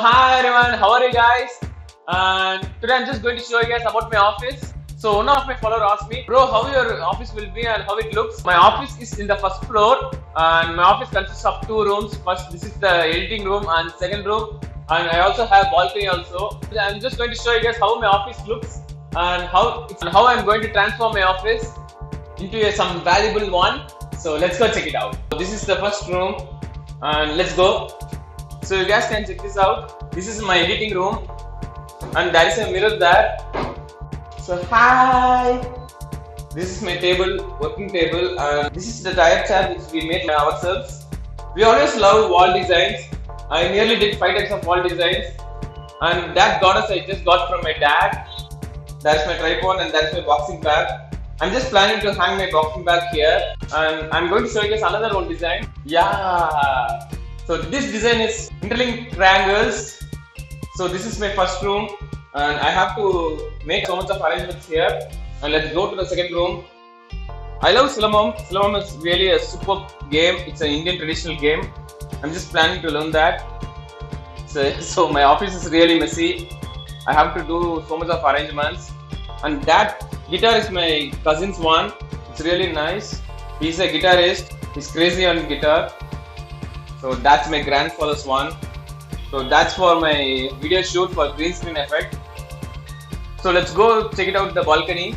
Hi everyone, how are you guys? And today I'm just going to show you guys about my office. So one of my followers asked me, bro, how your office will be and how it looks. My office is in the first floor and my office consists of two rooms. First, this is the editing room and second room. And I also have balcony also. I'm just going to show you guys how my office looks and how I'm going to transform my office into some valuable one. So let's go check it out. So this is the first room and let's go. So you guys can check this out. This is my editing room and there is a mirror there. So hi, this is my table, working table, and this is the tire chair which we made by ourselves. We always love wall designs. I nearly did 5 types of wall designs, and that goddess I just got from my dad. That's my tripod and that's my boxing bag. I'm just planning to hang my boxing bag here, and I'm going to show you guys another one design. Yeah. So this design is interlinked triangles. So this is my first room and I have to make so much of arrangements here. And let's go to the second room. I love Silamam. Silamam is really a superb game. It's an Indian traditional game. I'm just planning to learn that. So my office is really messy. I have to do so much of arrangements. And that guitar is my cousin's one. It's really nice. He's a guitarist. He's crazy on guitar. So that's my grandfather's one. So that's for my video shoot for green screen effect. So let's go check it out the balcony.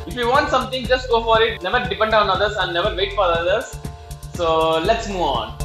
If you want something, just go for it. Never depend on others and never wait for others. So let's move on.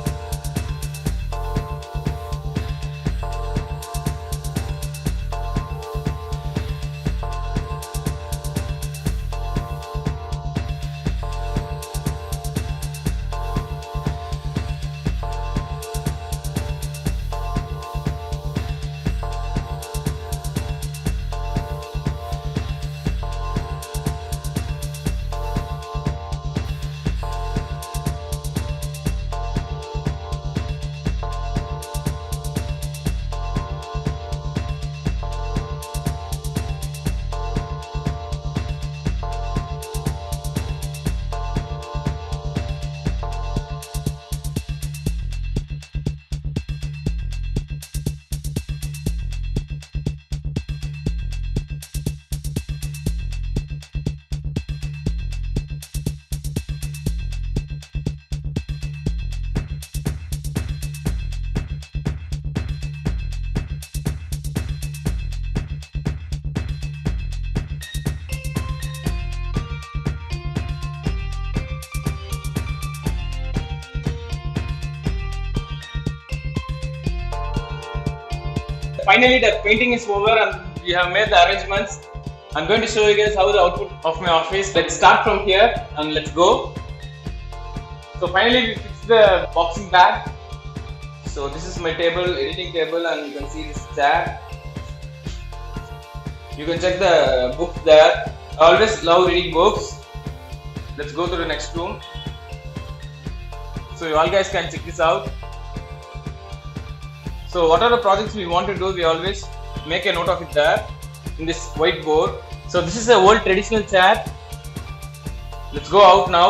Finally, the painting is over and we have made the arrangements. I'm going to show you guys how the output of my office. Let's start from here and let's go. So finally we fixed the boxing bag. So this is my table, editing table, and you can see this chair. You can check the books there. I always love reading books. Let's go to the next room. So you all guys can check this out. So whatever projects we want to do, we always make a note of it there in this whiteboard. So this is a old traditional chair. Let's go out now.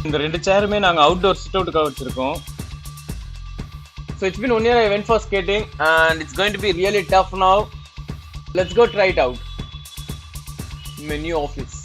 இந்த ரெண்டு சேருமே நாங்கள் outdoor chit அவுட்டுக்காக வச்சுருக்கோம். So it's been 1 year I went for skating and it's going to be really tough now. Let's go try it out in my new office.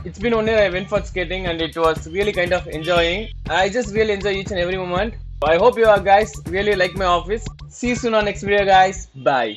It's been 1 year I went for skating and it was really kind of enjoying. I just really enjoy each and every moment. I hope you guys really like my office. See you soon on next video guys. Bye.